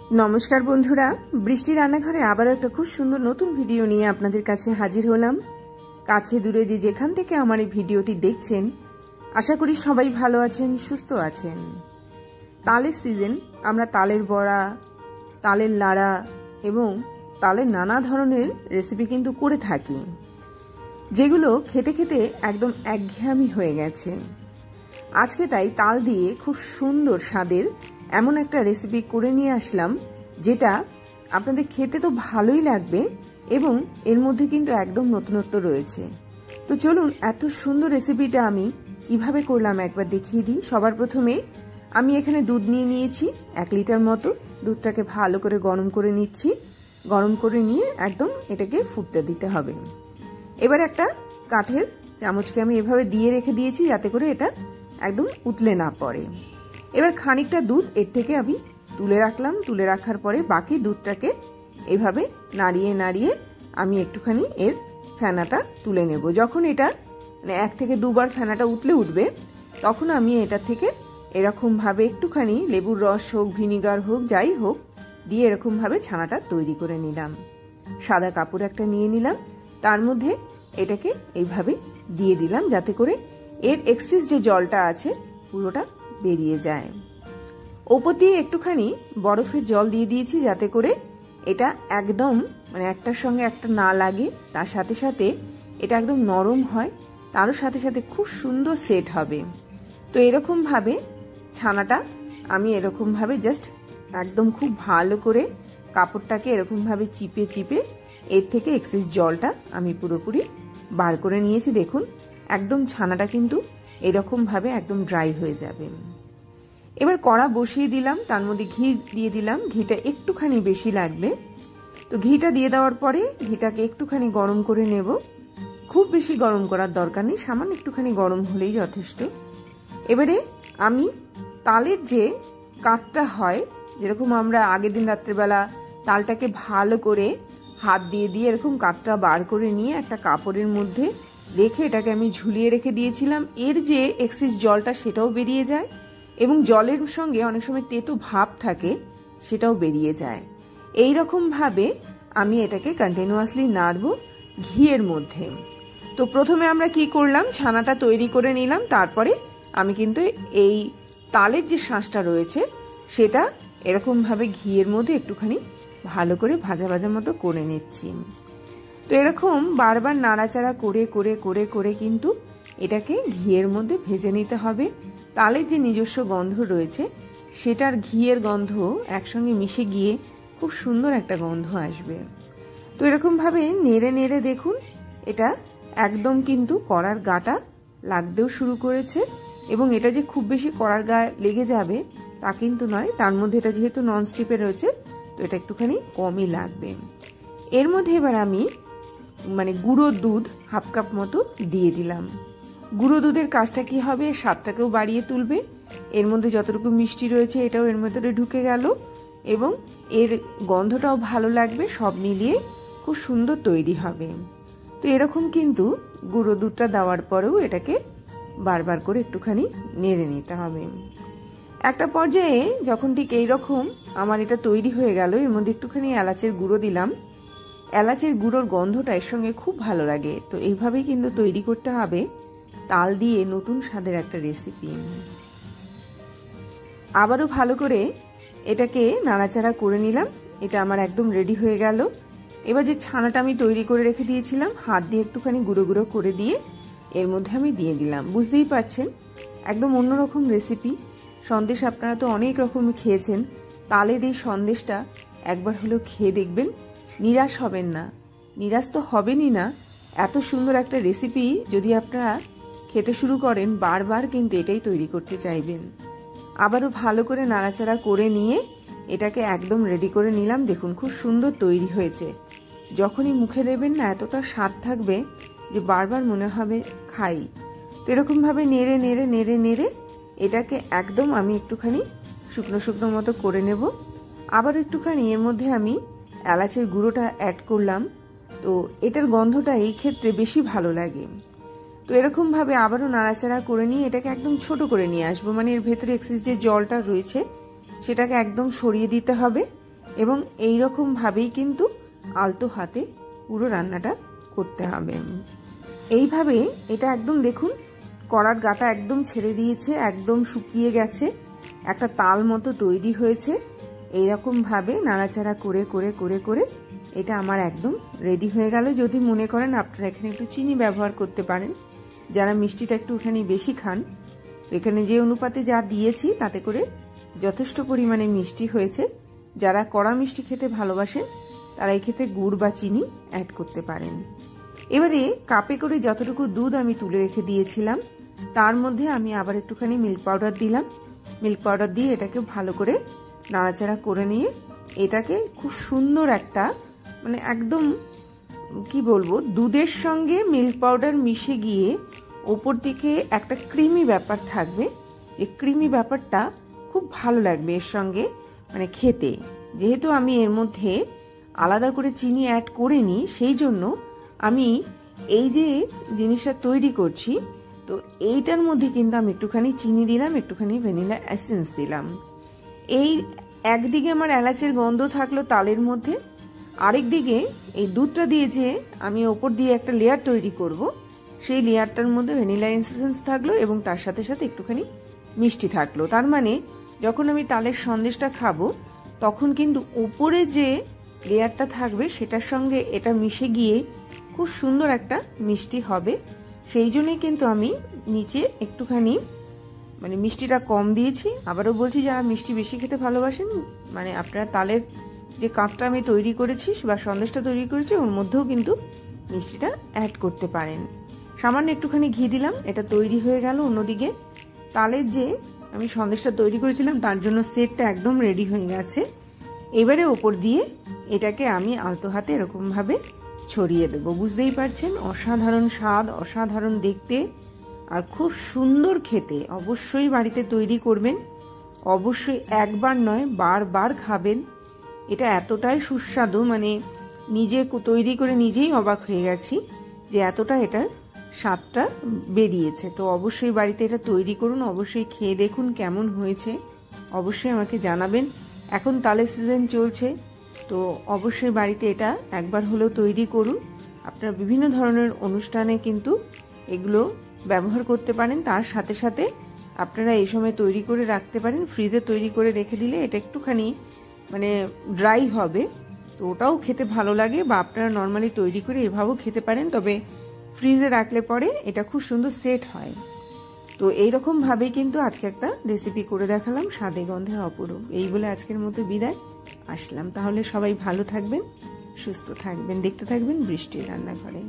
नमस्कार बंधुरा बृष्टि रान्नाघरे आबार एक खूब सुंदर नतून भिडियो निये आपनादेर काछे हाजिर हलाम। काछे दूरे जे जेखान थेके आमार एई भिडियोटी देखछेन आशा करी सबाई भालो आछेन, सुस्थ आछेन। तालेर सीजन, आमरा तालेर बड़ा, तालेर लाड़ा एबं तालेर नाना धरनेर रेसिपि किन्तु करे थाकि, जेगुलो खेते खेते एकदम एकघेयामी हये गेछे। आजके ताई ताल दिये खूब सुंदर स्वादेर एमन एक रेसिपि करे निये आसलाम जेटा आपनादेर खेते तो भालोई लागबे एबं एर मध्ये किन्तु एकदम नतुनत्व रयेछे। तो चलुन एत सुंदर रेसिपिटा आमी किभाबे करलाम एकबार देखिए दिई। सबार प्रथमे आमी एखाने दूध निये नियेछि 1 लिटार मतो। दूधटाके भालो करे गरम करे निচ্ছি। गरम करे निये एकदम एटाके फुटते दिते हबे। एबार एकटा काठेर चामचके आमी एभाবে দিয়ে রেখে দিয়েছি যাতে করে এটা একদম উতলে না পড়ে। এবার খানিকটা দুধ এর থেকে আমি তুলে রাখলাম। তুলে রাখার পরে বাকি দুধটাকে এইভাবে নাড়িয়ে নাড়িয়ে আমি একটুখানি এর ফেনাটা তুলে নেব। যখন এটা মানে 1 থেকে 2 বার ফেনাটা উতলে উঠবে তখন আমি এটা থেকে এরকম ভাবে একটুখানি লেবুর রস হোক, ভিনিগার হোক, যাই হোক দিয়ে এরকম ভাবে ছানাটা তৈরি করে নিলাম। সাদা কাপড় একটা নিয়ে নিলাম, তার মধ্যে এটাকে এইভাবে দিয়ে দিলাম যাতে করে এর এক্সেস যে জলটা আছে পুরোটা বেরিয়ে যায়। ওপর দিয়ে একটুখানি বরফের জল দিয়ে দিয়েছি যাতে করে এটা একদম মানে একটার সঙ্গে একটা না লাগে, তার সাথে সাথে এটা একদম নরম হয়, তারও সাথে সাথে খুব সুন্দর সেট হবে। তো এরকম ভাবে ছানাটা আমি এরকম ভাবে জাস্ট একদম খুব ভালো করে কাপড়টাকে এরকম ভাবে চিপে চিপে এর থেকে এক্সেস জলটা আমি পুরোপুরি বার করে নিয়েছি। দেখুন একদম ছানাটা কিন্তু এরকম ভাবে একদম ড্রাই হয়ে যাবে। এবার কড়া বসিয়ে দিলাম, তার মধ্যে ঘি দিয়ে দিলাম। ঘিটা একটুখানি বেশি লাগবে। তো ঘিটা দিয়ে দেওয়ার পরে ঘিটাকে একটুখানি গরম করে নেব। খুব বেশি গরম করার দরকার নেই, সামান্য একটুখানি গরম হলেই যথেষ্ট। এবারে আমি তালের যে কাঠটা হয়, যেরকম আমরা আগের দিন রাত্রেবেলা তালটাকে ভালো করে হাত দিয়ে দিয়ে এরকম কাঠটা বার করে নিয়ে একটা কাপড়ের মধ্যে রেখে এটাকে আমি ঝুলিয়ে রেখে দিয়েছিলাম, এর যে এক্সেস জলটা সেটাও বেরিয়ে যায় এবং জলের সঙ্গে অনেক সময় তেতো ভাব থাকে সেটাও বেরিয়ে যায়। এই রকম ভাবে আমি এটাকে কন্টিনিউয়াসলি নাড়বো ঘিয়ের মধ্যে। তো প্রথমে আমরা কি করলাম, ছানাটা তৈরি করে নিলাম, তারপরে আমি কিন্তু এই তালের যে শাঁসটা রয়েছে সেটা এরকম ভাবে ঘিয়ের মধ্যে একটুখানি ভালো করে ভাজা ভাজা মতো করে নিচ্ছি। তো এরকম বারবার নাড়াচাড়া করে করে করে করে কিন্তু এটাকে ঘিয়ের মধ্যে ভেজে নিতে হবে। তালের যে নিজস্ব গন্ধ রয়েছে সেটার ঘিয়ের গন্ধ একসঙ্গে মিশে গিয়ে খুব সুন্দর একটা গন্ধ আসবে। তো এরকম ভাবে নেড়ে নেড়ে দেখুন এটা একদম কিন্তু কড়ার গাটা লাগতেও শুরু করেছে এবং এটা যে খুব বেশি কড়ার গায়ে লেগে যাবে তা কিন্তু নয়। তার মধ্যে এটা যেহেতু ননস্টিপে রয়েছে তো এটা একটুখানি কমই লাগবে। এর মধ্যে এবার আমি মানে গুঁড়ো দুধ 1/2 কাপ মতো দিয়ে দিলাম। গুঁড়ো দুধের কাজটা কি হবে, স্বাদটাকেও বাড়িয়ে তুলবে, এর মধ্যে যতটুকু মিষ্টি রয়েছে এটাও এর মধ্যে ঢুকে গেল এবং এর গন্ধটাও ভালো লাগবে, সব মিলিয়ে খুব সুন্দর তৈরি হবে। তো এরকম কিন্তু গুঁড়ো দুধটা দেওয়ার পরেও এটাকে বারবার করে একটুখানি নেড়ে নিতে হবে। একটা পর্যায়ে যখন ঠিক এইরকম আমার এটা তৈরি হয়ে গেল, এর মধ্যে একটুখানি এলাচের গুঁড়ো দিলাম। এলাচের গুঁড়োর গন্ধটা এর সঙ্গে খুব ভালো লাগে। তো এইভাবেই কিন্তু তৈরি করতে হবে তাল দিয়ে নতুন স্বাদের একটা রেসিপি। আবারও ভালো করে এটাকে নাড়াচাড়া করে নিলাম। এটা আমার একদম রেডি হয়ে গেল। এবার যে ছানাটা আমি তৈরি করে রেখে দিয়েছিলাম হাত দিয়ে একটুখানি গুঁড়ো গুঁড়ো করে দিয়ে এর মধ্যে আমি দিয়ে দিলাম। বুঝতেই পারছেন একদম অন্যরকম রেসিপি। সন্দেশ আপনারা তো অনেক রকমই খেয়েছেন, তালের এই সন্দেশটা একবার হলেও খেয়ে দেখবেন, নিরাশ হবেন না। নিরাশ তো হবেনই না, এত সুন্দর একটা রেসিপি যদি আপনারা খেতে শুরু করেন বারবার কিন্তু এটাই তৈরি করতে চাইবেন। আবারও ভালো করে নাড়াচাড়া করে নিয়ে এটাকে একদম রেডি করে নিলাম। দেখুন খুব সুন্দর তৈরি হয়েছে। যখনই মুখে দেবেন না এতটা স্বাদ থাকবে যে বারবার মনে হবে খাই। তো এরকম ভাবে নেড়ে নেড়ে নেড়ে নেড়ে এটাকে একদম আমি একটুখানি শুকনো শুকনো মতো করে নেব। আবার একটুখানি এর মধ্যে আমি এলাচের গুঁড়োটা অ্যাড করলাম। তো এটার গন্ধটা এই ক্ষেত্রে বেশি ভালো লাগে। তো এরকম ভাবে আবারও নাড়াচাড়া করে নিয়ে এটাকে একদম ছোট করে নিয়ে আসবো, মানে এর ভেতরে এক্সেস যে জলটা রয়েছে সেটাকে একদম সরিয়ে দিতে হবে এবং এই রকম ভাবেই কিন্তু আলতো হাতে পুরো রান্নাটা করতে হবে। এইভাবে এটা একদম দেখুন কড়ার গাটা একদম ছেড়ে দিয়েছে, একদম শুকিয়ে গেছে, একটা তাল মতো তৈরি হয়েছে। এইরকম ভাবে নাড়াচাড়া করে করে করে করে এটা আমার একদম রেডি হয়ে গেল। যদি মনে করেন আপনারা এখানে একটু চিনি ব্যবহার করতে পারেন, যারা মিষ্টিটা একটুখানি বেশি খান। এখানে যে অনুপাতে যা দিয়েছি তাতে করে যথেষ্ট পরিমাণে মিষ্টি হয়েছে। যারা কড়া মিষ্টি খেতে ভালোবাসেন তারা এই ক্ষেত্রে গুড় বা চিনি অ্যাড করতে পারেন। এবারে কাপে করে যতটুকু দুধ আমি তুলে রেখে দিয়েছিলাম তার মধ্যে আমি আবার একটুখানি মিল্ক পাউডার দিলাম। মিল্ক পাউডার দিয়ে এটাকে ভালো করে নাড়াচাড়া করে নিয়ে এটাকে খুব সুন্দর একটা মানে একদম কি বলবো, দুধের সঙ্গে মিল্ক পাউডার মিশে গিয়ে ওপর দিকে একটা ক্রিমি ব্যাপার থাকবে। এই ক্রিমি ব্যাপারটা খুব ভালো লাগবে এর সঙ্গে মানে খেতে। যেহেতু আমি এর মধ্যে আলাদা করে চিনি অ্যাড করিনি, সেই জন্য আমি এই যে জিনিসটা তৈরি করছি তো এইটার মধ্যে কিন্তু আমি একটুখানি চিনি দিলাম, একটুখানি ভ্যানিলা এসেন্স দিলাম। এই একদিকে আমার এলাচের গন্ধ থাকলো তালের মধ্যে, আরেক দিকে এই দুধটা দিয়ে যে আমি ওপর দিয়ে একটা লেয়ার তৈরি করব সেই লেয়ারটার মধ্যে ভ্যানিলা এসেন্স থাকলো এবং তার সাথে সাথে একটুখানি মিষ্টি থাকলো। তার মানে যখন আমি তালের সন্দেশটা খাবো তখন কিন্তু উপরে যে লেয়ারটা থাকবে সেটার সঙ্গে এটা মিশে গিয়ে খুব সুন্দর একটা মিষ্টি হবে। সেই জন্যই কিন্তু আমি নিচে একটুখানি মানে মিষ্টিটা কম দিয়েছি। আবারও বলছি, যারা মিষ্টি বেশি খেতে ভালোবাসেন মানে আপনারা তালের যে কাপটা আমি তৈরি করেছি বা সন্দেশটা তৈরি করেছি ওর মধ্যেও কিন্তু মিষ্টিটা অ্যাড করতে পারেন। সামান্য একটুখানি ঘি দিলাম, এটা তৈরি হয়ে গেল। অন্যদিকে তালের যে আমি সন্দেশটা তৈরি করেছিলাম তার জন্য সেটটা একদম রেডি হয়ে গেছে। এবারে ওপর দিয়ে এটাকে আমি আলতো হাতে এরকম ভাবে ছড়িয়ে দেবো। বুঝতেই পারছেন অসাধারণ স্বাদ, অসাধারণ দেখতে আর খুব সুন্দর খেতে। অবশ্যই বাড়িতে তৈরি করবেন, অবশ্যই একবার নয় বারবার খাবেন। এটা এতটাই সুস্বাদু মানে নিজে তৈরি করে নিজেই অবাক হয়ে গেছি যে এতটা এটার স্বাদটা বেরিয়েছে। তো অবশ্যই বাড়িতে এটা তৈরি করুন, অবশ্যই খেয়ে দেখুন কেমন হয়েছে, অবশ্যই আমাকে জানাবেন। এখন তালের সিজন চলছে তো অবশ্যই বাড়িতে এটা একবার হলেও তৈরি করুন। আপনারা বিভিন্ন ধরনের অনুষ্ঠানে কিন্তু এগুলো ব্যবহার করতে পারেন। তার সাথে সাথে আপনারা এই সময় তৈরি করে রাখতে পারেন, ফ্রিজে তৈরি করে রেখে দিলে এটা একটুখানি মানে ড্রাই হবে তো ওটাও খেতে ভালো লাগে। বা আপনারা নর্মালি তৈরি করে এভাবেও খেতে পারেন, তবে ফ্রিজে রাখলে পরে এটা খুব সুন্দর সেট হয়। তো এইরকম ভাবেই কিন্তু আজকে একটা রেসিপি করে দেখালাম, স্বাদে গন্ধে অপরূপ। এই বলে আজকের মতো বিদায়, আসলাম। তাহলে সবাই ভালো থাকবেন, সুস্থ থাকবেন, দেখতে থাকবেন বৃষ্টির রান্নাঘরে।